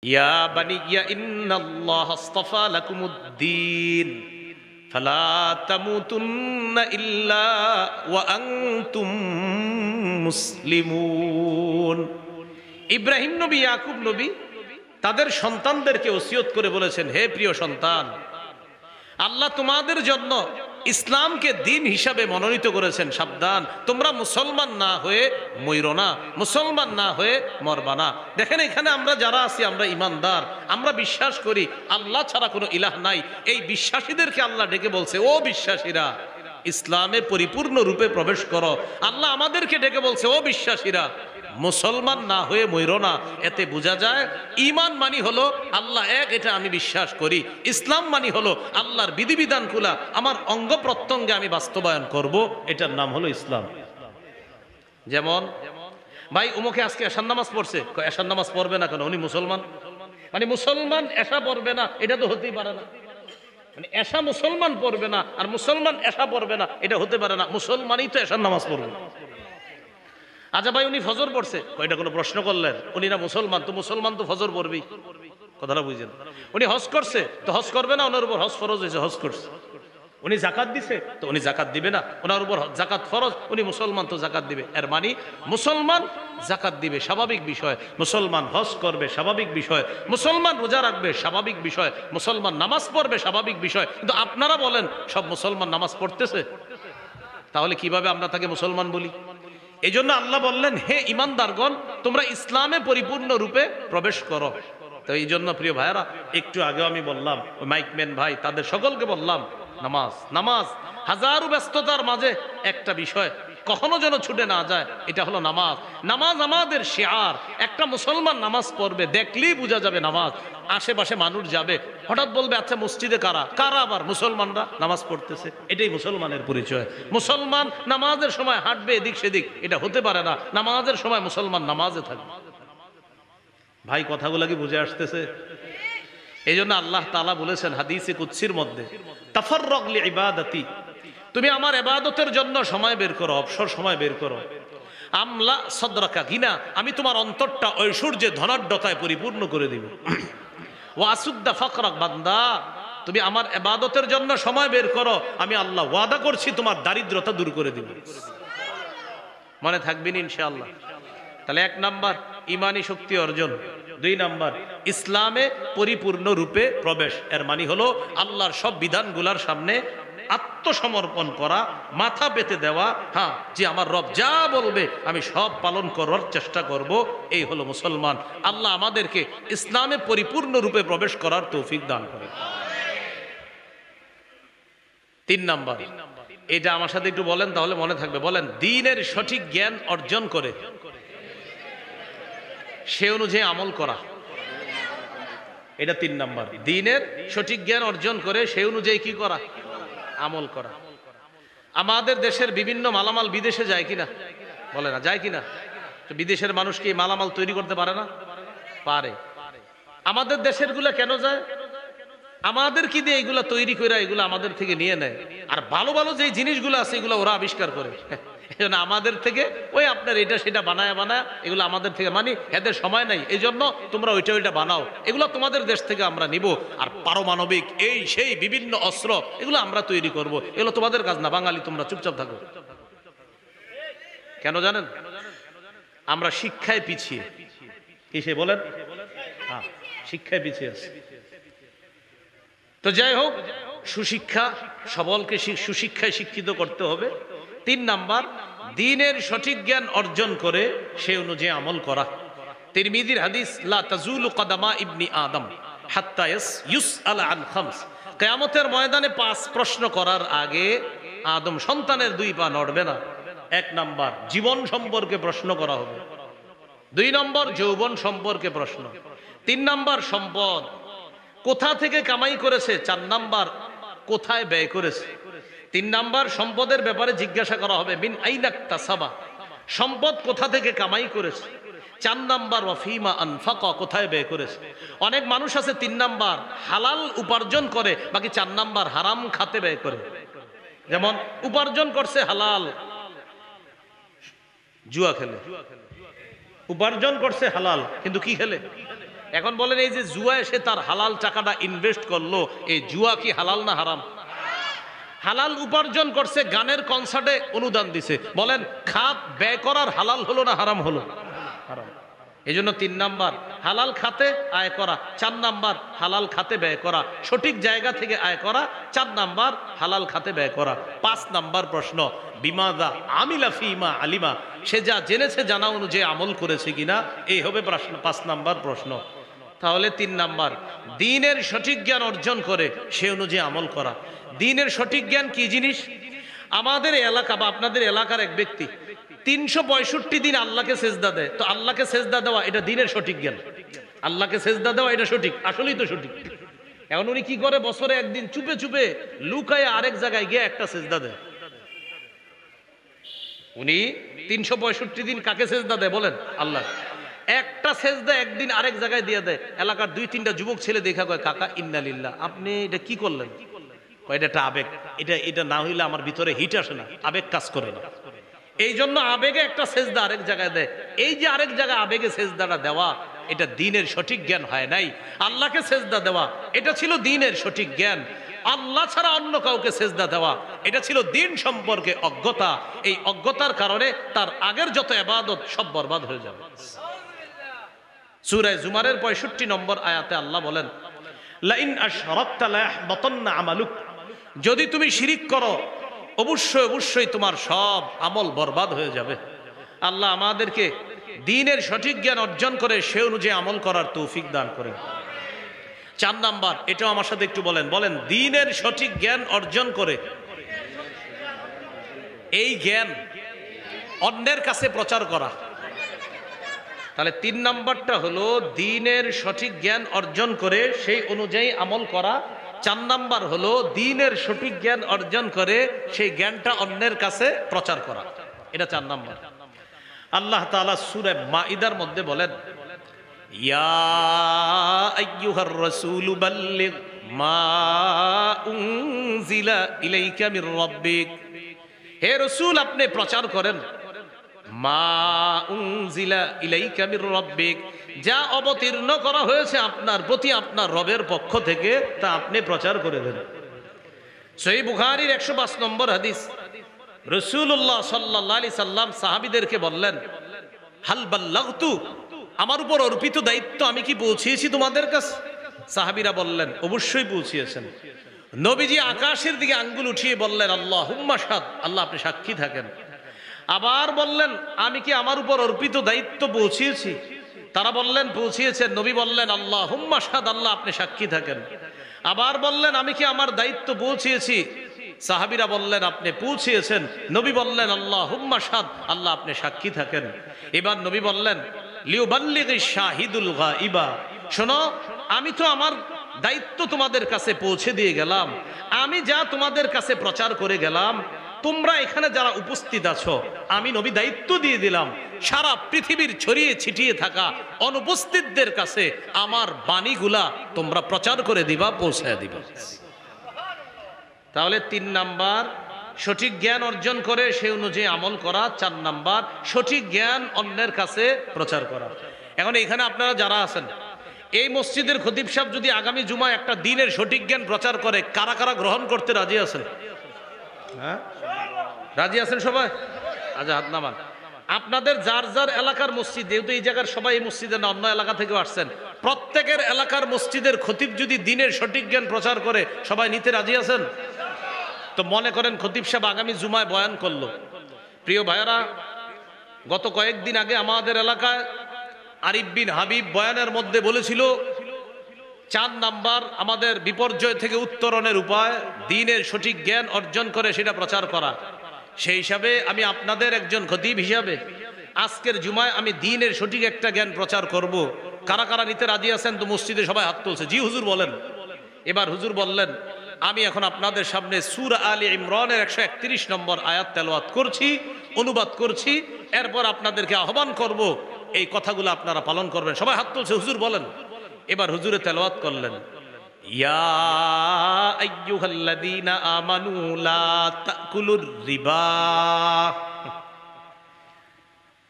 ইয়া বানিয়া ইন্নাল্লাহা আস্তাফা লাকুমুদ্দীন ফালা তামুতুন্না ইল্লা ওয়া আনতুম মুসলিমুন। ইব্রাহিম নবী, ইয়াকুব নবী তাদের সন্তানদেরকে ওসিয়ত করে বলেছেন, হে প্রিয় সন্তান, আল্লাহ তোমাদের জন্য ইসলামকে দিন হিসাবে মনোনীত করেছেন। সাবধান, তোমরা মুসলমান না হয়ে মইরো না, মুসলমান না হয়ে মরবা না। দেখেন, এখানে আমরা যারা আছি, আমরা ইমানদার, আমরা বিশ্বাস করি আল্লাহ ছাড়া কোনো ইলাহ নাই। এই বিশ্বাসীদেরকে আল্লাহ ডেকে বলছে, ও বিশ্বাসীরা, ইসলামে পরিপূর্ণ রূপে প্রবেশ করো। আল্লাহ আমাদেরকে ডেকে বলছে, ও বিশ্বাসীরা, মুসলমান না হয়ে মইরো না। এতে বোঝা যায় ঈমান মানি হলো আল্লাহ এক, এটা আমি বিশ্বাস করি। ইসলাম মানি হলো আল্লাহর বিধিবিধান গুলা আমার অঙ্গ প্রত্যঙ্গে আমি বাস্তবায়ন করব, এটার নাম হলো ইসলাম। যেমন ভাই উমুকে আজকে এশার নামাজ পড়ছে, এশার নামাজ পড়বে না কেন? উনি মুসলমান। মানে মুসলমান এশা পড়বে না, এটা তো হতেই পারে না। মানে এশা মুসলমান পড়বে না আর মুসলমান এশা পড়বে না, এটা হতে পারে না। মুসলমানই তো এশার নামাজ পড়বে। আচ্ছা ভাই, উনি ফজর পড়ছে, এটা কোনো প্রশ্ন করলেন? উনি না মুসলমান, তো মুসলমান তো ফজর পড়বেই। কথাটা বুঝছেন? উনি হজ করছে, তো হজ করবে না? ওনার উপর হজ ফরজ হয়েছে, হজ করছে। উনি জাকাত দিছে, তো উনি জাকাত দিবে না? ওনার উপর জাকাত ফরজ, উনি মুসলমান, তো জাকাত দিবে। এর মানে মুসলমান জাকাত দিবে, স্বাভাবিক বিষয়। মুসলমান হজ করবে, স্বাভাবিক বিষয়। মুসলমান রোজা রাখবে, স্বাভাবিক বিষয়। মুসলমান নামাজ পড়বে, স্বাভাবিক বিষয়। কিন্তু আপনারা বলেন সব মুসলমান নামাজ পড়তেছে, তাহলে কিভাবে আমরা তাকে মুসলমান বলি? এই জন্য আল্লাহ বললেন, হে ইমানদারগণ, তোমরা ইসলামে পরিপূর্ণ রূপে প্রবেশ করো। তো এই জন্য প্রিয় ভাইয়েরা, একটু আগেও আমি বললাম, মাইকম্যান ভাই তাদের সকলকে বললাম, নামাজ নামাজ, হাজারো ব্যস্ততার মাঝে একটা বিষয় কখনো যেন ছুটে না যায়, এটা হলো নামাজ। নামাজ আমাদের শিয়ার। একটা মুসলমান নামাজ পড়বে, দেখলেই বোঝা যাবে নামাজ। আশেপাশে মানুষ যাবে, হঠাৎ বলবে, আচ্ছা মসজিদে কারা কারা? আবার মুসলমানরা নামাজ পড়তেছে, এটাই মুসলমানের পরিচয়। মুসলমান নামাজের সময় হাঁটবে এদিক সেদিক, এটা হতে পারে না। নামাজের সময় মুসলমান নামাজে থাকবে। ভাই কথাগুলো কি বুঝে আসতেছে? এই জন্য আল্লাহ তাআলা বলেছেন হাদিসে কুদসির মধ্যে, তাফাররাগ লিইবাদাতি, তুমি আমার ইবাদতের জন্য সময় বের করো, অবসর সময় বের করো। আমলা সদরাকা গিনা, আমি তোমার অন্তরটা ঐশ্বর্যে ধনাঢ্যতায় পরিপূর্ণ করে দিব। ওয়াসুদ্দা ফাকরাক, বান্দা তুমি আমার ইবাদতের জন্য সময় বের করো, আমি আল্লাহ ওয়াদা করছি তোমার দারিদ্রতা দূর করে দিব। মনে থাকবেন ইনশাআল্লাহ। তাহলে 1 নাম্বার ইমানি শক্তি অর্জন, 2 নাম্বার ইসলামে পরিপূর্ণ রূপে প্রবেশ। এর মানে হলো আল্লাহর সব বিধানগুলার সামনে আত্মসমর্পণ করা, মাথা পেতে দেওয়া। হ্যাঁ, যে আমার রব যা বলবে আমি সব পালন করার চেষ্টা করব, এই হলো মুসলমান। আল্লাহ আমাদেরকে ইসলামে পরিপূর্ণ রূপে প্রবেশ করার তৌফিক দান করে। 3 নাম্বার, এটা আমার সাথে একটু বলেন, তাহলে মনে থাকবে। বলেন, দ্বীনের সঠিক জ্ঞান অর্জন করে সে অনুযায়ী আমল করা। এটা 3 নাম্বার, দ্বীনের সঠিক জ্ঞান অর্জন করে সে অনুযায়ী কি করা? আমল করা। আমাদের দেশের বিভিন্ন মালামাল বিদেশে যায় কিনা? বলে না, যায় কিনা? বিদেশের মানুষ কি মালামাল তৈরি করতে পারে না? পারে। আমাদের দেশের গুলা কেন যায়? আমাদের কি দিয়ে এগুলা তৈরি করে এগুলো আমাদের থেকে নিয়ে নেয়। আর ভালো ভালো যে জিনিসগুলো আছে এগুলো ওরা আবিষ্কার করে। আমাদের থেকে ওই আপনার এটা সেটা বানায় এগুলো আমাদের থেকে, মানে এদের সময় নাই, এই জন্য তোমরা ওইটা বানাও, এগুলো তোমাদের দেশ থেকে আমরা নিব। আর পারমাণবিক এই সেই বিভিন্ন অস্ত্র এগুলো আমরা তৈরি করব, এগুলো তোমাদের কাজ না। বাঙালি তোমরা চুপচাপ থাকো। কেন জানেন? আমরা শিক্ষায় পিছিয়ে। কিসে বলেন? হ্যাঁ, শিক্ষায় পিছিয়ে আছে। তো যাই হোক, সুশিক্ষা, সবলকে সুশিক্ষায় শিক্ষিত করতে হবে। 3 নাম্বার, দ্বীনের সঠিক জ্ঞান অর্জন করে সে অনুযায়ী আমল করা। তিরমিজির হাদিস, লা তাজুলু কদামা ইবনি আদম হাত্তা ইউসআল আন খামস, কিয়ামতের ময়দানে 5 প্রশ্ন করার আগে আদম সন্তানের 2 পা নড়বে না। 1 নাম্বার, জীবন সম্পর্কে প্রশ্ন করা হবে। 2 নম্বর, যৌবন সম্পর্কে প্রশ্ন। 3 নাম্বার, সম্পদ কোথা থেকে কামাই করেছে। 4 নাম্বার, কোথায় ব্যয় করেছে। 3 নাম্বার, সম্পদের ব্যাপারে জিজ্ঞাসা করা হবে, মিন আইনাকতাসাবা, সম্পদ কোথা থেকে কামাই করেছে। 4 নাম্বার, ওয়াফিমা আনফাকা, কোথায় ব্যয় করেছে। অনেক মানুষ আছে 3 নাম্বার হালাল উপার্জন করে, বাকি 4 নাম্বার হারাম খাতে ব্যয় করে। যেমন উপার্জন করছে হালাল, জুয়া খেলে। উপার্জন করছে হালাল, কিন্তু কি খেলে? এখন বলেন এই যে জুয়া এসে তার হালাল টাকাটা ইনভেস্ট করলো, এই জুয়া কি হালাল না হারাম? হালাল উপার্জন করছে, গানের কনসার্টে অনুদান দিছে, বলেন খাত ব্যয় করার হালাল হলো না হারাম হলো? হারাম। এই জন্য 3 নাম্বার হালাল খাতে আয় করা, 4 নাম্বার হালাল খাতে ব্যয় করা, সঠিক জায়গা থেকে আয় করা, 4 নাম্বার হালাল খাতে ব্যয় করা। 5 নাম্বার প্রশ্ন, বিমাদা আমিলা ফিমা আলিমা, সে যা জেনেছে জানা অনুযায়ী আমল করেছে কিনা, এই হবে প্রশ্ন, 5 নাম্বার প্রশ্ন। তাহলে 3 নাম্বার দ্বীনের সঠিক জ্ঞান অর্জন করে সে অনুযায়ী আমল করা। দ্বীনের সঠিক জ্ঞান কি জিনিস? আমাদের এলাকা বা আপনাদের এলাকার এক ব্যক্তি 365 দিন আল্লাহকে সেজদা দেয়, তো আল্লাহকে সেজদা দেওয়া এটা দ্বীনের সঠিক জ্ঞান? আল্লাহকে সেজদা দেওয়া এটা সঠিক? আসলেই তো সঠিক। এখন উনি কি করে? বছরে একদিন চুপে চুপে লুকায় আরেক জায়গায় গিয়ে একটা সেজদা দেয়। উনি 365 দিন কাকে সেজদা দেয় বলেন? আল্লাহ। একটা সেজদা একদিন আরেক জায়গায় দিয়ে দেয়। এলাকার 2-3টা যুবক ছেলে দেখা কয়, কাকা ইন্নালিল্লাহ, আপনি এটা কি করলেন? এটা একটা আবেগ, এটা না হইলে আমার ভিতরে হিট আসে না, আবেগ কাজ করে না, এই জন্য আবেগে একটা সেজদা আরেক জায়গায় দেয়। এই যে আরেক জায়গায় আবেগে সেজদাটা দেওয়া, এটা দ্বীনের সঠিক জ্ঞান হয় নাই। আল্লাহকে সেজদা দেওয়া এটা ছিল দ্বীনের সঠিক জ্ঞান। আল্লাহ ছাড়া অন্য কাউকে সেজদা দেওয়া এটা ছিল দ্বীন সম্পর্কে অজ্ঞতা। এই অজ্ঞতার কারণে তার আগের যত ইবাদত সব বরবাদ হয়ে যাবে। সূরা জুমারের 65 নম্বর আয়াতে আল্লাহ বলেন, লাইন আশরাকতা লায়াহবাতান্না আমালুক, যদি তুমি শিরিক করো অবশ্যই অবশ্যই তোমার সব আমল বরবাদ হয়ে যাবে। আল্লাহ আমাদেরকে দ্বীনের সঠিক জ্ঞান অর্জন করে সে অনুযায়ী আমল করার তৌফিক দান করেন। 4 নাম্বার, এটাও আমার সাথে একটু বলেন, দ্বীনের সঠিক জ্ঞান অর্জন করে এই জ্ঞান অন্যের কাছে প্রচার করা। তাহলে 3 নাম্বারটা হলো দ্বীনের সঠিক জ্ঞান অর্জন করে সেই অনুযায়ী আমল করা। 4 নাম্বার হলো দ্বীনের সঠিক জ্ঞান অর্জন করে সেই জ্ঞানটা অন্যের কাছে প্রচার করা, এটা 4 নাম্বার। আল্লাহ তাআলা সূরা মাইদার মধ্যে বলেন, ইয়া আইয়ুহার রাসূলু বাল্লিগ মা উনজিলা ইলাইকা মির রাব্বিক, হে রাসূল আপনি প্রচার করেন মা উনজিলা ইলাইকা মির রাব্বিক, যা অবতীর্ণ করা হয়েছে আপনার প্রতি আপনার রবের পক্ষ থেকে তা আপনি প্রচার করে দেন। সহিহ বুখারীর 105 নম্বর হাদিস, রাসূলুল্লাহ সাল্লাল্লাহু আলাইহি সাল্লাম সাহাবীদেরকে বললেন, হাল বাল্লাগতু, আমার উপর অর্পিত দায়িত্ব আমি কি পৌঁছিয়েছি তোমাদের কাছে? সাহাবীরা বললেন, অবশ্যই পৌঁছিয়েছেন। নবীজি আকাশের দিকে আঙ্গুল উঠিয়ে বললেন, আল্লাহুম্মা শাহাদ, আল্লাহ আপনি সাক্ষী থাকেন। আবার বললেন, আমি কি আমার উপর অর্পিত দায়িত্ব পৌঁছিয়েছি? তারা বললেন পৌঁছিয়েছেন। নবী বললেন, আল্লাহুম্মা শাহাদ, আল্লাহ আপনি সাক্ষী থাকেন। আবার বললেন, আমি কি আমার দায়িত্ব পৌঁছিয়েছি? সাহাবীরা বললেন, আপনি পৌঁছিয়েছেন। নবী বললেন, আল্লাহুম্মা শাহাদ, আল্লাহ আপনি সাক্ষী থাকেন। এবার নবী বললেন, লিউবাল্লিগিশ শাহিদুল গায়বা, শোনো আমি তো আমার দায়িত্ব তোমাদের কাছে পৌঁছে দিয়ে গেলাম, আমি যা তোমাদের কাছে প্রচার করে গেলাম, তোমরা এখানে যারা উপস্থিত আছো আমি নবী দায়িত্ব দিয়ে দিলাম সারা পৃথিবীর ছড়িয়ে ছিটিয়ে থাকা অনুপস্থিতদের কাছে আমার বাণীগুলা তোমরা প্রচার করে দিবা, পৌঁছায় দিবা। তাহলে 3 নাম্বার সঠিক জ্ঞান অর্জন করে সে অনুযায়ী আমল করা। 4 নাম্বার সঠিক জ্ঞান অন্যের কাছে প্রচার করা। এখন এখানে আপনারা যারা আছেন, এই মসজিদের খতিব সাহেব যদি আগামী জুমায় একটা দ্বীনের সঠিক জ্ঞান প্রচার করে, কারা কারা গ্রহণ করতে রাজি আছেন? হ্যাঁ, রাজি আছেন সবাই? আচ্ছা হাত নামান। আপনাদের যার যার এলাকার মসজিদ, যেহেতু এই জায়গার সবাই এই মসজিদে না, অন্য এলাকা থেকে আসছেন, প্রত্যেকের এলাকার মসজিদের খতিব যদি দ্বীনের সঠিক জ্ঞান প্রচার করে, সবাই নিতে রাজি আছেন? তো মনে করেন খতিব সাহেব আগামী জুমায় বয়ান করলো। প্রিয় ভাইয়েরা, গত কয়েকদিন আগে আমাদের এলাকায় আরিফ বিন হাবিব বয়ানের মধ্যে বলেছিল 4 নাম্বার আমাদের বিপর্যয় থেকে উত্তরণের উপায় দ্বীনের সঠিক জ্ঞান অর্জন করে সেটা প্রচার করা। সেই হিসাবে আমি আপনাদের একজন খতিব হিসাবে আজকের জুমায় আমি দ্বীনের সঠিক একটা জ্ঞান প্রচার করব। কারা কারা নিতে রাজি আছেন? তো মসজিদে সবাই হাত তুলছে, জি হুজুর বলেন। এবার হুজুর বললেন, আমি এখন আপনাদের সামনে সূরা আলে ইমরানের 131 নম্বর আয়াত তেলাওয়াত করছি, অনুবাদ করছি, এরপর আপনাদেরকে আহ্বান করব এই কথাগুলো আপনারা পালন করবেন। সবাই হাত তুলছে, হুজুর বলেন। এবার হুজুরে তেলাওয়াত করলেন, ইয়া আইয়ুহাল্লাযীনা আমানু লা তাকুলুর রিবা।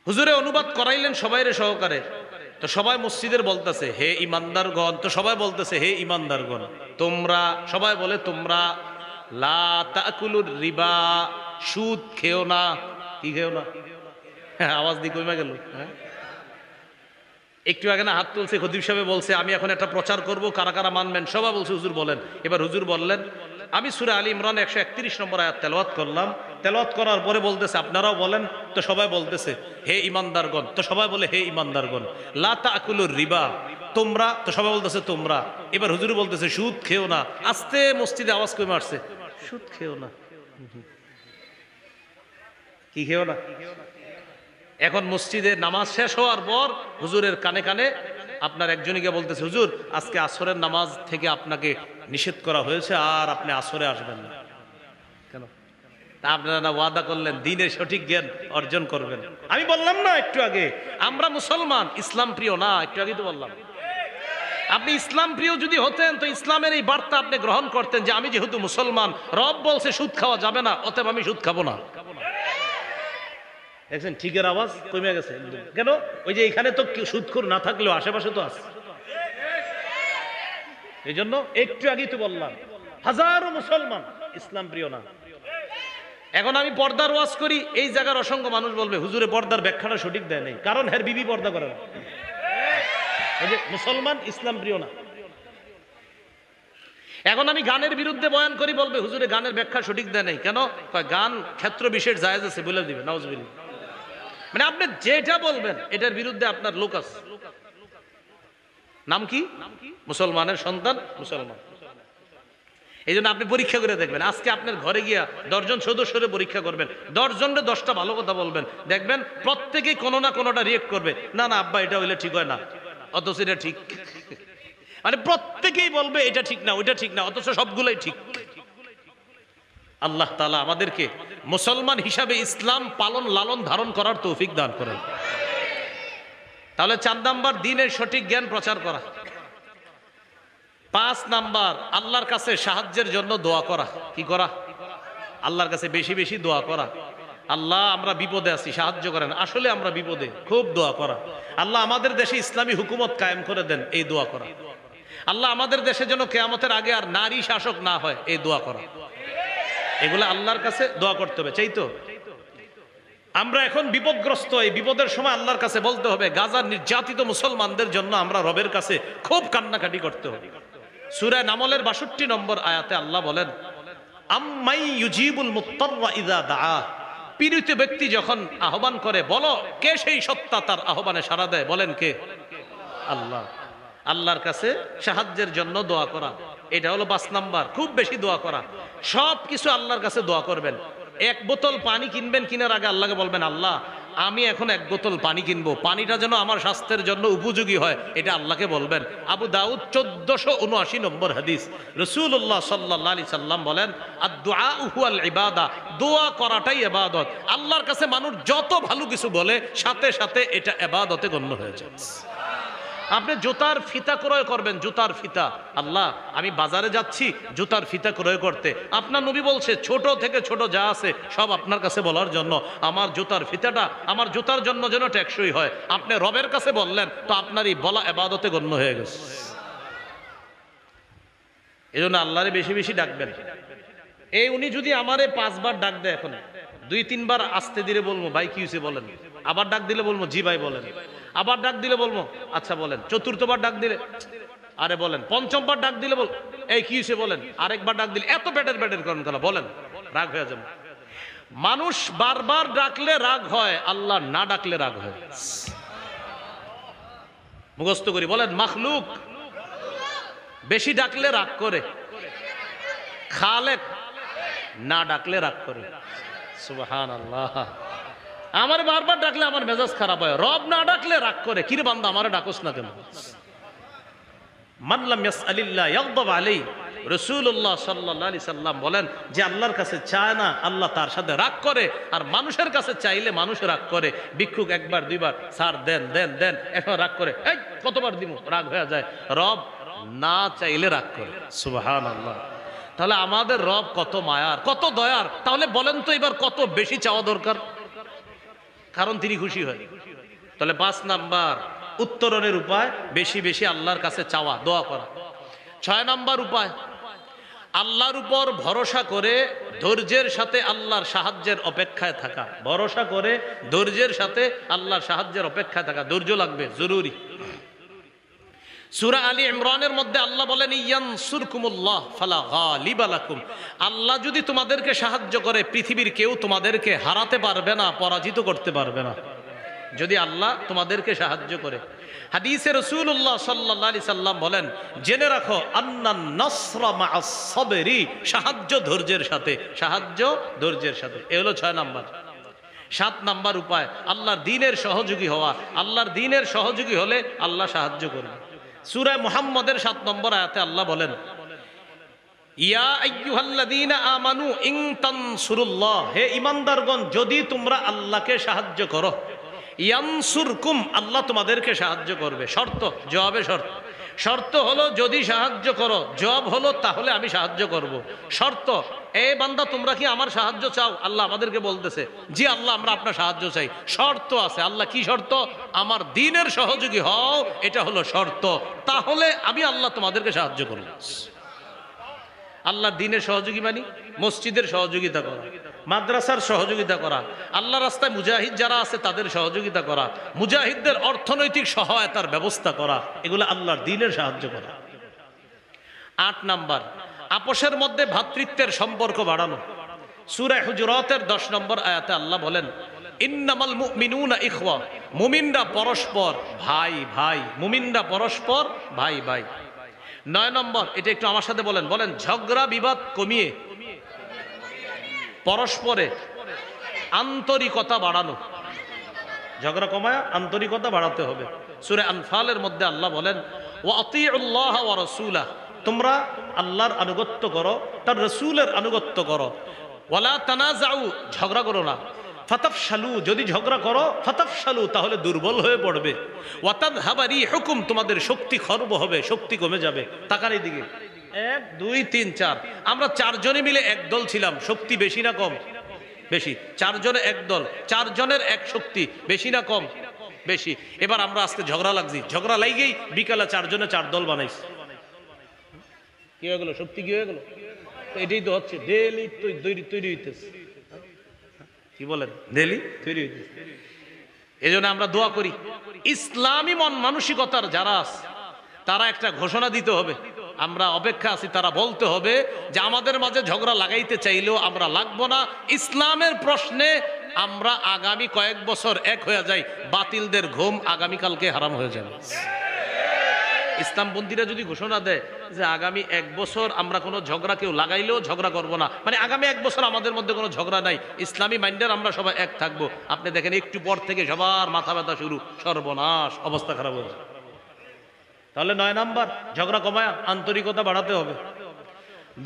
হুজুরে অনুবাদ করাইলেন সবাইরে সহকারে। তো সবাই মসজিদের বলতেছে হে ইমানদারগণ, তো সবাই বলতেছে হে ইমানদারগণ তোমরা, সবাই বলে তোমরা লা তাকুলুর রিবা, সুদ খেও না। কি খেও না? আওয়াজ দিয়ে কমে গেল। হ্যাঁ, একটু আগে না হাত তুলছে, খতিব সাহেব বলছে আমি এখন একটা প্রচার করব, কারা কারা মানবেন? সবাই বলছে হুজুর বলেন। এবার হুজুর বললেন, আমি সূরা আলী ইমরান 131 নম্বর আয়াত তেলাওয়াত করলাম। তেলাওয়াত করার পরে বলতেছে আপনারাও বলেন। তো সবাই বলতেছে হে ইমানদারগণ, তো সবাই বলে হে ইমানদারগণ লা তাকুলুর রিবা, তোমরা, তো সবাই বলতেছে তোমরা। এবার হুজুর বলতেছে সুদ খেও না। আস্তে মসজিদে আওয়াজ কমে আসছে, সুদ খেও না। কি খেও না? এখন মসজিদে নামাজ শেষ হওয়ার পর হুজুরের কানে কানে আপনার একজনকে বলতেছে হুজুর আজকে আসরের নামাজ থেকে আপনাকে নিষেধ করা হয়েছে, আর আপনি আসরে আসবেন না। কেন? তা আপনারা না ওয়াদা করলেন দ্বীনের সঠিক জ্ঞান অর্জন করবেন। আমি বললাম না একটু আগে আমরা মুসলমান, ইসলাম প্রিয় না, একটু আগে তো বললাম। আপনি ইসলাম প্রিয় যদি হতেন তো ইসলামের এই বার্তা আপনি গ্রহণ করতেন যে আমি যেহেতু মুসলমান, রব বলছে সুদ খাওয়া যাবে না, অতএব আমি সুদ খাবো না। দেখছেন ঠিকের আওয়াজ কমে গেছে। কেন? ওই যে এখানে তো সুদখোর না থাকলেও আশেপাশে তো আছে। এই জন্য একটু আগেই তো বললাম হাজারো মুসলমান ইসলাম প্রিয় না। এখন আমি পর্দার ওয়াজ করি, এই জায়গার অসংখ্য মানুষ বলবে হুজুরে পর্দার ব্যাখ্যাটা সঠিক দেয় নাই, কারণ হের বিবি পর্দা করে না। এই যে মুসলমান ইসলাম প্রিয় না। এখন আমি গানের বিরুদ্ধে বয়ান করি, বলবে হুজুরে গানের ব্যাখ্যা সঠিক দেয় নাই। কেন? গান ক্ষেত্র বিশেষ জায়েজ আছে বলে দিবে, নাউজুবিল্লাহ। মানে আপনি যেটা বলবেন এটার বিরুদ্ধে আপনার লোক আছে। নাম কি? মুসলমানের সন্তান, মুসলমান। এই জন্য আপনি পরীক্ষা করে দেখবেন। আজকে আপনার ঘরে গিয়া 10 জন সদস্যরে পরীক্ষা করবেন, 10 জনের 10টা ভালো কথা বলবেন, দেখবেন প্রত্যেকেই কোনো না কোনোটা রিয়েক্ট করবে, না না আব্বা এটা হইলে ঠিক হয় না, অথচ এটা ঠিক। মানে প্রত্যেকেই বলবে এটা ঠিক না, ওইটা ঠিক না, অথচ সবগুলোই ঠিক। আল্লাহ তাআলা আমাদেরকে মুসলমান হিসাবে ইসলাম পালন লালন ধারণ করার তৌফিক দান করেন। তাহলে 4 নাম্বার দ্বীনের সঠিক জ্ঞান প্রচার করা। 5 নাম্বার আল্লাহর কাছে সাহায্যের জন্য দোয়া করা। কি করা? আল্লাহর কাছে বেশি বেশি দোয়া করা। আল্লাহ আমরা বিপদে আছি, সাহায্য করেন। আসলে আমরা বিপদে, খুব দোয়া করা। আল্লাহ আমাদের দেশে ইসলামী হুকুমত কায়েম করে দেন, এই দোয়া করা। আল্লাহ আমাদের দেশে যেন কিয়ামতের আগে আর নারী শাসক না হয়, এই দোয়া করা। এগুলো আল্লাহর কাছে দোয়া করতে হবে, চাই তো? আমরা এখন বিপদগ্রস্ত, এই বিপদের সময় আল্লাহর কাছে বলতে হবে। গাজার নির্যাতিত মুসলমানদের জন্য আমরা রবের কাছে খুব কান্নাকাটি করতে হবে। সূরা নামলের 62 নম্বর আয়াতে আল্লাহ বলেন, আম্মাই ইউজিবুল মুত্তাররা ইযা দাআ, পীড়িত ব্যক্তি যখন আহ্বান করে, বলো কে সেই সত্তা তার আহ্বানে সাড়া দেয়? বলেন কে? আল্লাহ। আল্লাহর কাছে সাহায্যের জন্য দোয়া করা, এটা হলো 5 নাম্বার। খুব বেশি দোয়া করা, সব কিছু আল্লাহর কাছে দোয়া করবেন। 1 বোতল পানি কিনবেন, কিনার আগে আল্লাহকে বলবেন আল্লাহ আমি এখন 1 বোতল পানি কিনবো, পানিটা যেন আমার স্বাস্থ্যের জন্য উপযোগী হয়, এটা আল্লাহকে বলবেন। আবু দাউদ 1479 নম্বর হাদিস, রাসূলুল্লাহ সাল্লাল্লাহু আলাইহি সাল্লাম বলেন, আদ-দুআউ হুয়াল ইবাদা, দোয়া করাটাই ইবাদত। আল্লাহর কাছে মানুষ যত ভালো কিছু বলে, সাথে সাথে এটা ইবাদতে গণ্য হয়ে যায়। আপনি জুতার ফিতা ক্রয় করবেন, জুতার ফিতা, আল্লাহ আমি বাজারে যাচ্ছি জুতার ফিতা ক্রয় করতে, আপনার নবী বলছে ছোট থেকে ছোট যা আছে সব আপনার কাছে বলার জন্য, আমার জুতার ফিতাটা আমার জুতার জন্য যেন টেকসই হয়। আপনি রবের কাছে বললেন, তো আপনারই বলা ইবাদতে গণ্য হয়ে গেছে। এই জন্য আল্লাহরে বেশি বেশি ডাকবেন। এই উনি যদি আমারে 5 বার ডাক দেয়, এখন 2-3 বার আস্তে ধীরে বলবো ভাই কি হয়েছে বলেন, আবার ডাক দিলে বলবো জি ভাই বলেন, আবার ডাক দিলে বলবো আচ্ছা বলেন, 4র্থবার ডাক দিলে আরে বলেন, 5ম বার ডাক দিলে বল এই কি হয়েছে বলেন, আরেকবার ডাক দিলে এত ব্যাটের করেন কেন বলেন, রাগ হয়ে যাবে। মানুষ বারবার ডাকলে রাগ হয়, আল্লাহ না ডাকলে রাগ হয়। মুখস্থ করি বলেন, মাখলুক বেশি ডাকলে রাগ করে, খালেক না ডাকলে রাগ করে। সুবহানাল্লাহ। আমার বারবার ডাকলে আমার মেজাজ খারাপ হয়, রব না ডাকলে রাগ করে, কিরে বান্দা আমারে ডাকোস না কেন? মান লাম ইয়াসআলিল্লাহ ইয়াগদাব আলাইহি, রাসূলুল্লাহ সাল্লাল্লাহু আলাইহি সাল্লাম বলেন যে আল্লাহর কাছে চায় না আল্লাহ তার সাথে রাগ করে, আর মানুষের কাছে চাইলে মানুষ রাগ করে। ভিক্ষুক 1বার 2বার স্যার দেন দেন দেন, এখন রাগ করে, এই কতবার দিমু, রাগ হয়ে যায়। রব না চাইলে রাগ করে। সুবহানাল্লাহ। তাহলে আমাদের রব কত মায়ার, কত দয়ার। তাহলে বলেন তো এবার কত বেশি চাওয়া দরকার, কারণ তিনি খুশি হয়। তাহলে 5 নাম্বার উত্তরণের উপায় বেশি বেশি আল্লাহর কাছে চাওয়া, দোয়া করা। 6 নম্বর উপায়, আল্লাহর উপর ভরসা করে ধৈর্যের সাথে আল্লাহর সাহায্যের অপেক্ষায় থাকা। ভরসা করে ধৈর্যের সাথে আল্লাহর সাহায্যের অপেক্ষায় থাকা, ধৈর্য লাগবে, জরুরি। সূরা আলী ইমরানের মধ্যে আল্লাহ বলেন, ইয়ানসুরকুমুল্লাহ ফালা গালিবা লাকুম। আল্লাহ যদি তোমাদেরকে সাহায্য করে, পৃথিবীর কেউ তোমাদেরকে হারাতে পারবে না, পরাজিত করতে পারবে না, যদি আল্লাহ তোমাদেরকে সাহায্য করে। হাদিসে রাসূলুল্লাহ সাল্লাল্লাহু আলাইহি সাল্লাম বলেন, জেনে রাখো আন্নান নাসরা মা'আস সাবরি, সাহায্য ধৈর্যের সাথে, সাহায্য ধৈর্যের সাথে। এ হলো 6 নাম্বার। 7 নাম্বার উপায়, আল্লাহর দ্বীনের সহযোগী হওয়া। আল্লাহর দ্বীনের সহযোগী হলে আল্লাহ সাহায্য করবে। সূরা মুহাম্মদের 7 নম্বর আয়াতে আল্লাহ বলেন, ইয়া আইয়ুহাল্লাযীনা আমানু ইন তানসুরুল্লাহ, হে ঈমানদারগণ যদি তোমরা আল্লাহকে সাহায্য করো, ইয়ানসুরকুম, আল্লাহ তোমাদেরকে সাহায্য করবে। শর্ত, জবাবে শর্ত। শর্ত হলো যদি সাহায্য করো, জবাব হলো তাহলে আমি সাহায্য করব। শর্ত, এ বান্দা তোমরা কি আমার সাহায্য চাও? আল্লাহ আমাদেরকে বলতেছে, জি আল্লাহ আমরা আপনার সাহায্য চাই। শর্ত আছে। আল্লাহ কি শর্ত? আমার দ্বীনের সহযোগী হও, এটা হলো শর্ত, তাহলে আমি আল্লাহ তোমাদেরকে সাহায্য করব। আল্লাহর দ্বীনের সহযোগী মানে মসজিদের সহযোগিতা করা, মাদ্রাসার সহযোগিতা করা, আল্লাহ রাস্তায় মুজাহিদ যারা আছে তাদের সহযোগিতা করা, মুজাহিদদের অর্থনৈতিক সহায়তার ব্যবস্থা করা, এগুলো আল্লাহর দ্বীনের সাহায্য করা। 8 নাম্বার, আপোষের মধ্যে ভ্রাতৃত্বের সম্পর্ক বাড়ানো। সূরা হুজুরাতের 10 নম্বর আয়াতে আল্লাহ বলেন, ইন্নামাল মুমিনুনা ইখওয়া, মুমিনরা পরস্পর ভাই ভাই, মুমিনরা পরস্পর ভাই ভাই। 9 নম্বর, এটা একটু আমার সাথে বলেন, বলেন ঝগড়া বিবাদ কমিয়ে পরস্পরে আন্তরিকতা বাড়ানো। ঝগড়া কমায় আন্তরিকতা বাড়াতে হবে। সূরা আনফালের মধ্যে আল্লাহ বলেন, ওয়া আতিউল্লাহ ওয়া রাসূলা, তোমরা আল্লাহর আনুগত্য করো, তার রাসূলের আনুগত্য করো। ওয়ালা তানাজাউ, ঝগড়া করো না। ফাতাফশালু, যদি ঝগড়া করো, ফাতাফশালু তাহলে দুর্বল হয়ে পড়বে। ওয়াতাযহাবা রিহুকুম, তোমাদের শক্তি খর্ব হবে, শক্তি কমে যাবে। তাকার এইদিকে, 1 2 3 4, আমরা 4 জনে মিলে এক দল ছিলাম, শক্তি বেশি না কম? বেশি। 4 জনে এক দল, 4 জনের এক শক্তি, বেশি না কম? বেশি। এবার আমরা আজকে ঝগড়া লাগছি, ঝগড়া লাগেই বিকালে 4 জনে 4 দল বানাইছি। কি হয়ে গেল? শক্তি কি হয়ে গেল? এটাই তো হচ্ছে, ডেলি তৈরি হইতেছে। কি বলেন? ডেলি তৈরি হইতেছে। এই জন্য আমরা দোয়া করি, ইসলামী মন মানসিকতার যারা আছে তারা একটা ঘোষণা দিতে হবে। আমরা অপেক্ষা আছি, তারা বলতে হবে যে আমাদের মাঝে ঝগড়া লাগাইতে চাইলেও আমরা লাগবো না। ইসলামের প্রশ্নে আমরা আগামী কয়েক বছর এক হয়ে যাই, বাতিলদের ঘুম আগামীকালকে হারাম হয়ে যাবে। ইসলামপন্থীরা যদি ঘোষণা দেয় যে আগামী 1 বছর আমরা কোনো ঝগড়া কেউ লাগাইলেও ঝগড়া করব না, মানে আগামী 1 বছর আমাদের মধ্যে কোনো ঝগড়া নাই, ইসলামী মাইন্ডের আমরা সবাই এক থাকবো, আপনি দেখেন একটু পর থেকে সবার মাথা ব্যথা শুরু, সর্বনাশ, অবস্থা খারাপ হয়ে যায়। তাহলে 9 নাম্বার, ঝগড়া কমায় আন্তরিকতা বাড়াতে হবে।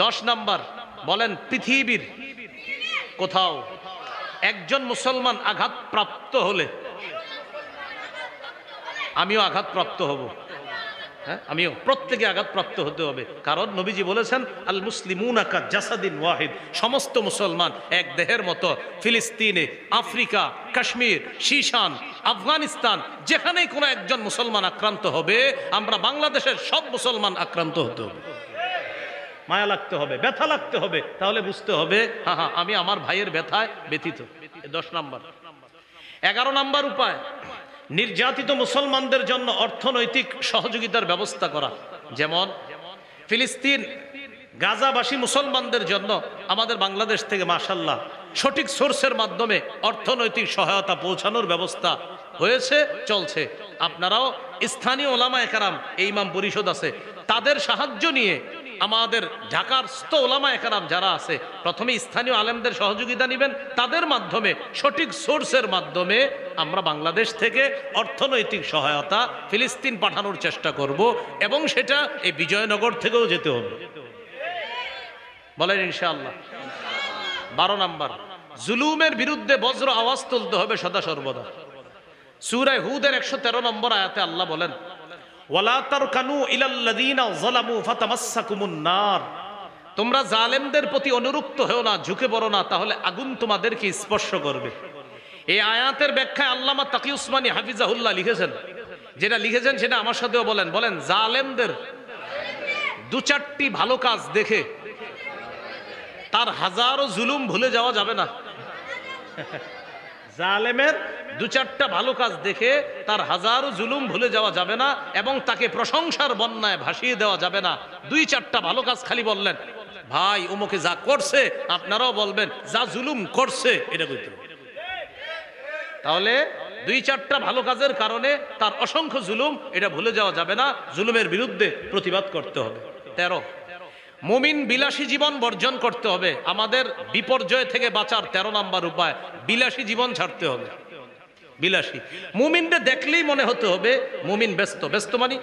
10 নাম্বার, বলেন পৃথিবীর কোথাও একজন মুসলমান আঘাতপ্রাপ্ত হলে আমিও আঘাতপ্রাপ্ত হব। হ্যাঁ, আমিও, প্রত্যেকে আঘাতপ্রাপ্ত হতে হবে। কারণ নবীজি বলেছেন, আল মুসলিমুনা কা জাসাদিন ওয়াহিদ, সমস্ত মুসলমান এক দেহের মতো। ফিলিস্তিনে, আফ্রিকা, কাশ্মীর, শীশান, আফগানিস্তান, যেখানেই কোনো একজন মুসলমান আক্রান্ত হবে, আমরা বাংলাদেশের সব মুসলমান আক্রান্ত হতে হবে। মায়া লাগতে হবে, ব্যথা লাগতে হবে, তাহলে বুঝতে হবে হ্যাঁ আমি আমার ভাইয়ের ব্যথায় ব্যথিত। 10 নাম্বার। 11 নাম্বার উপায়, নির্যাতিত মুসলমানদের জন্য অর্থনৈতিক সহযোগিতার ব্যবস্থা করা। যেমন ফিলিস্তিন, গাজাবাসী মুসলমানদের জন্য আমাদের বাংলাদেশ থেকে মাশাআল্লাহ সঠিক সোর্সের মাধ্যমে অর্থনৈতিক সহায়তা পৌঁছানোর ব্যবস্থা হয়েছে, চলছে। আপনারাও স্থানীয় ওলামায়ে কেরাম, এই ইমাম পরিষদ আছে, তাদের সাহায্য নিয়ে আমাদের ঢাকার ওলামায়ে কেরাম যারা আছে, প্রথমে স্থানীয় আলেমদের সহযোগিতা নেবেন, তাদের মাধ্যমে সঠিক সোর্সের মাধ্যমে আমরা বাংলাদেশ থেকে অর্থনৈতিক সহায়তা ফিলিস্তিন পাঠানোর চেষ্টা করব, এবং সেটা এই বিজয়নগর থেকেও যেতে হবে। বলেন ইনশাআল্লাহ। 12 নাম্বার, জুলুমের বিরুদ্ধে বজ্র আওয়াজ তুলতে হবে সদা সর্বদা। সূরা হুদের 113 নম্বর আয়াতে আল্লাহ বলেন, ওয়ালা তারকানু ইলাল্লাযীনা যালামু ফাতামাসসাকুমুন নার, তোমরা জালেমদের প্রতি অনুরক্ত হও না, ঝুঁকে পড়ো না, তাহলে আগুন তোমাদেরকে স্পর্শ করবে। এই আয়াতের ব্যাখ্যায় আল্লামা তাকি উসমানী হাফিজাহুল্লাহ লিখেছেন, যেটা লিখেছেন সেটা আমার সাথেও বলেন। বলেন, জালেমদের দু চারটি ভালো কাজ দেখে তার হাজারো জুলুম ভুলে যাওয়া যাবে না। জালেমের দু চারটা ভালো কাজ দেখে তার হাজারো জুলুম ভুলে যাওয়া যাবে না এবং তাকে প্রশংসার বন্যায় ভাসিয়ে দেওয়া যাবে না। দুই চারটা ভালো কাজ খালি বললেন, ভাই ওমকে যা করছে আপনারাও বলবেন যা জুলুম করছে, এটা কইতে হবে। তাহলে দুই চারটা ভালো কাজের কারণে তার অসংখ্য জুলুম এটা ভুলে যাওয়া যাবে না, জুলুমের বিরুদ্ধে প্রতিবাদ করতে হবে। 13, মুমিন বিলাসী জীবন বর্জন করতে হবে। আমাদের বিপর্যয় থেকে বাঁচার 13 নম্বর উপায়, বিলাসী জীবন ছাড়তে হবে। বিলাসী মুমিনদের দেখলেই মনে হতে হবে মুমিন ব্যস্ত। ব্যস্ত মানে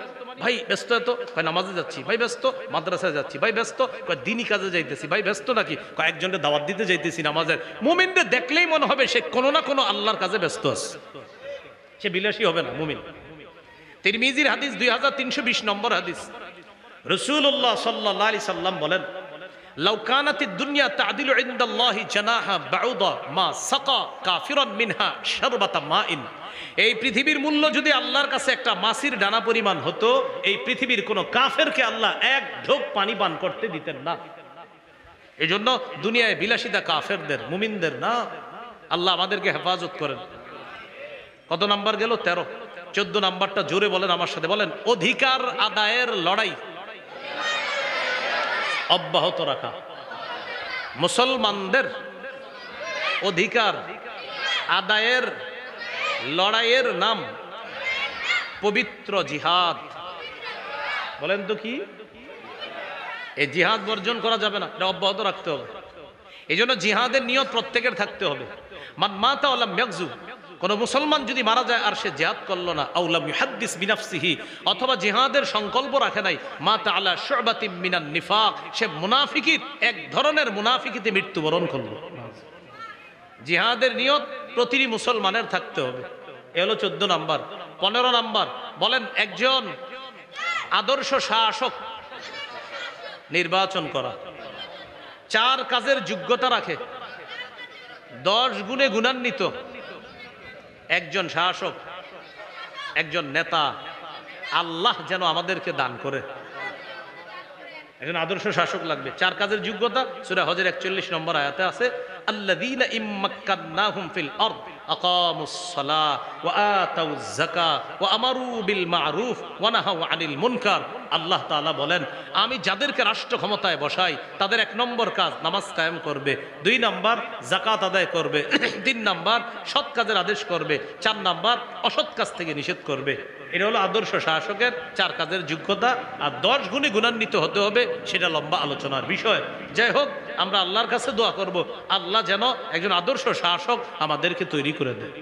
ভাই ব্যস্ত, এত ভাই নামাজে যাচ্ছি, ভাই ব্যস্ত, মাদ্রাসায় যাচ্ছি, ভাই ব্যস্ত, দিনই কাজে যাইতেছি, ভাই ব্যস্ত নাকি কয়েকজনের দাওয়াত দিতে যাইতেছি নামাজের। মুমিনদের দেখলেই মনে হবে সে কোনো না কোনো আল্লাহর কাজে ব্যস্ত আছে, সে বিলাসী হবে না মুমিন। তিরমিজির হাদিস 2320 নম্বর হাদিস, রাসূলুল্লাহ সাল্লাল্লাহু আলাইহি সাল্লাম বলেন, লাউ কানাতিদ দুনিয়া তা'দিলু ইনদাল্লাহি জানাহা বাউদা মা সাকা কাফিরান মিনহা শারবাতা মাইন। এই পৃথিবীর মূল্য যদি আল্লাহর কাছে একটা মাছির ডানা পরিমাণ হতো, এই পৃথিবীর কোন কাফেরকে আল্লাহ এক ঢোক পানি পান করতে দিতেন না। এজন্য দুনিয়ায় বিলাসিতা কাফেরদের, মুমিনদের না। আল্লাহ আমাদেরকে হেফাজত করেন। কত নাম্বার গেল? 13। 14 নাম্বারটা জোরে বলেন আমার সাথে, বলেন, অধিকার আদায়ের লড়াই অব্যাহত রাখা। মুসলমানদের অধিকার আদায়ের লড়াইয়ের নাম পবিত্র জিহাদ। বলেন তো কি? এই জিহাদ বর্জন করা যাবে না, এটা অব্যাহত রাখতে হবে। এই জন্য জিহাদের নিয়ত প্রত্যেকের থাকতে হবে। মান মাতা ওয়া লাম ইয়াগজু, কোন মুসলমান যদি মারা যায় আর সে জিহাদ করলো না, আও লাম ইউহাদ্দিস বিনাফসিহি, অথবা জিহাদের সংকল্প রাখে নাই, মাতা আলা শুবাতিম মিনান নিফাক, সে মুনাফিকির এক ধরনের মুনাফিকিতে মৃত্যুবরণ করলো। জিহাদের নিয়ত প্রতিটি মুসলমানের থাকতে হবে। এ হলো 14 নাম্বার। 15 নাম্বার, বলেন, একজন আদর্শ শাসক নির্বাচন করা। 4 কাজের যোগ্যতা রাখে, 10 গুণে গুণান্বিত একজন শাসক, একজন নেতা আল্লাহ যেন আমাদেরকে দান করে। একজন আদর্শ শাসক লাগবে। 4 কাজের যোগ্যতা সূরা হজের 41 নম্বর আয়াতে আছে, আল্লাযীনা ইম্মাক্কান্নাহুম ফিল আরদ আকামুস সালাহ ওয়া আতাউয যাকাত ওয়া আমারু বিল মা'রুফ ওয়া নাহাউ আনিল মুনকার। আল্লাহ তাআলা বলেন, আমি যাদেরকে রাষ্ট্র ক্ষমতায় বসাই তাদের 1 নম্বর কাজ নামাজ কায়েম করবে, 2 নম্বর যাকাত আদায় করবে, 3 নম্বর সৎ কাজের আদেশ করবে, 4 নম্বর অসৎ কাজ থেকে নিষেধ করবে। এটা হলো আদর্শ শাসকের 4 কাজের যোগ্যতা। আর 10 গুণে গুণান্বিত হতে হবে, সেটা লম্বা আলোচনার বিষয়। যাই হোক, আমরা আল্লাহর কাছে দোয়া করব আল্লাহ যেন একজন আদর্শ শাসক আমাদেরকে তৈরি করে দেয়।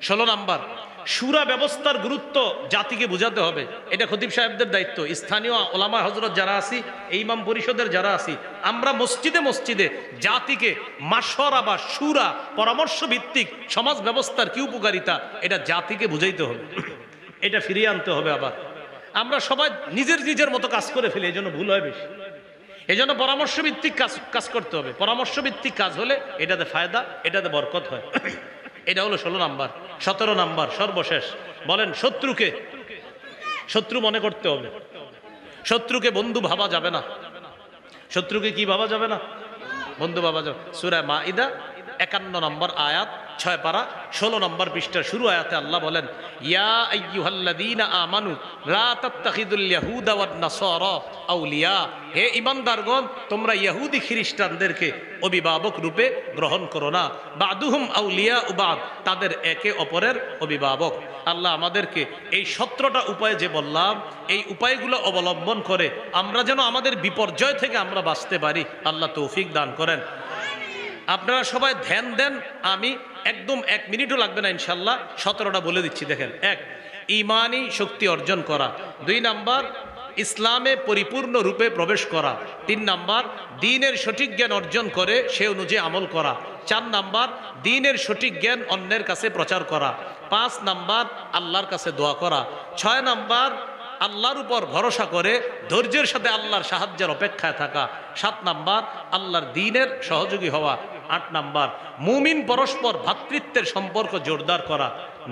16 নাম্বার, শুরা ব্যবস্থার গুরুত্ব জাতিকে বোঝাতে হবে। এটা খতিব সাহেবদের দায়িত্ব। স্থানীয় ওলামা হযরত যারা আছি, এই ইমাম পরিষদের যারা আছি, আমরা মসজিদে মসজিদে জাতিকে মাশওয়ারা বা শুরা পরামর্শ ভিত্তিক সমাজ ব্যবস্থার কি উপকারিতা, এটা জাতিকে বুঝাইতে হবে। এটা ফিরিয়ে আনতে হবে। আবার আমরা সবাই নিজের নিজের মতো কাজ করে ফেলি, এই জন্য ভুল হয় বেশি। এই জন্য পরামর্শ ভিত্তিক কাজ করতে হবে। পরামর্শ ভিত্তিক কাজ হলে এটাতে ফায়দা, এটাতে বরকত হয়। এটা হলো 16 নাম্বার। 17 নাম্বার সর্বশেষ, বলেন, শত্রু মনে করতে হবে। শত্রুকে বন্ধু ভাবা যাবে না। শত্রুকে কি ভাবা যাবে না? বন্ধু ভাবা যাবে। সূরা মাইদা 51 নম্বর আয়াত, 6 পারা 16 নম্বর পৃষ্ঠার শুরু আয়াতে আল্লাহ বলেন, ইয়া আইয়ুহাল্লাযীনা আমানু লা তাত্তাখিযুল ইয়াহুদা ওয়ান নাসারা আউলিয়া। হে ঈমানদারগণ, তোমরা ইহুদি খ্রিস্টানদেরকে অভিভাবক রূপে গ্রহণ করো না। বাদুহুম আউলিয়া বাদ, তাদের একে অপরের অভিভাবক। আল্লাহ আমাদেরকে এই 17টা উপায় যে বললাম, এই উপায়গুলো অবলম্বন করে আমরা যেন আমাদের বিপর্যয় থেকে আমরা বাঁচতে পারি, আল্লাহ তৌফিক দান করেন। আপনারা সবাই ধ্যান দেন, আমি একদম 1 মিনিটও লাগবে না ইনশাল্লাহ। 17টা বলে দিচ্ছি, দেখেন। 1, ইমানি শক্তি অর্জন করা। 2 নাম্বার, ইসলামে পরিপূর্ণ রূপে প্রবেশ করা। 3 নাম্বার, দ্বীনের সঠিক জ্ঞান অর্জন করে সে অনুযায়ী আমল করা। 4 নাম্বার, দ্বীনের সঠিক জ্ঞান অন্যের কাছে প্রচার করা। 5 নাম্বার, আল্লাহর কাছে দোয়া করা। 6 নাম্বার, আল্লাহর উপর ভরসা করে ধৈর্যের সাথে আল্লাহর সাহায্যের অপেক্ষায় থাকা। 7 নাম্বার, আল্লাহর দ্বীনের সহযোগী হওয়া। 8 নাম্বার, মুমিন পরস্পর ভ্রাতৃত্বের সম্পর্ক জোরদার করা।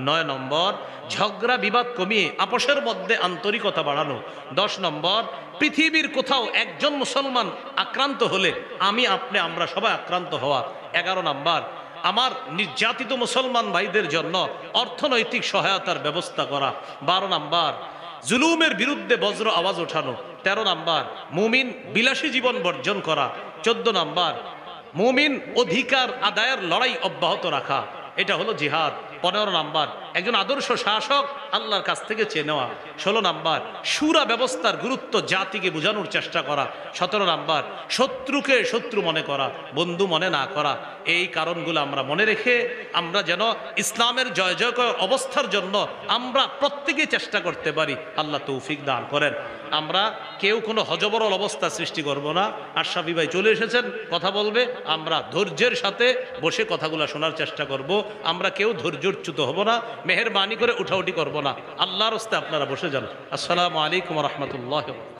9 নম্বর, ঝগড়া বিবাদ কমিয়ে আপোষের মধ্যে আন্তরিকতা বাড়ানো। 10 নম্বর, পৃথিবীর কোথাও একজন মুসলমান আক্রান্ত হলে আমরা সবাই আক্রান্ত হওয়া। 11 নম্বর, আমার নির্যাতিত মুসলমান ভাইদের জন্য অর্থনৈতিক সহায়তার ব্যবস্থা করা। 12 নম্বর, জুলুমের বিরুদ্ধে বজ্র আওয়াজ ওঠানো। 13 নম্বর, মুমিন বিলাসী জীবন বর্জন করা। 14 নম্বর, মুমিন অধিকার আদায়ের লড়াই অব্যাহত রাখা, এটা হলো জিহাদ। 15 নম্বর, একজন আদর্শ শাসক আল্লাহর কাছ থেকে চেয়ে নেওয়া। 16 নম্বর, শুরা ব্যবস্থার গুরুত্ব জাতিকে বোঝানোর চেষ্টা করা। 17 নম্বর, শত্রুকে শত্রু মনে করা, বন্ধু মনে না করা। এই কারণগুলো আমরা মনে রেখে আমরা যেন ইসলামের জয় জয়কর অবস্থার জন্য আমরা প্রত্যেকে চেষ্টা করতে পারি। আল্লাহ তৌফিক দান করেন। আমরা কেউ কোনো হজবরল অবস্থা সৃষ্টি করব না। আশরাফি ভাই চলে এসেছেন, কথা বলবে, আমরা ধৈর্যের সাথে বসে কথাগুলো শোনার চেষ্টা করব। আমরা কেউ ধৈর্যচ্যুত হব না, মেহেরবানি করে উঠাউঠি করব না। আল্লাহর রাস্তায় আপনারা বসে যান। আসসালামু আলাইকুম ওয়া রাহমাতুল্লাহ।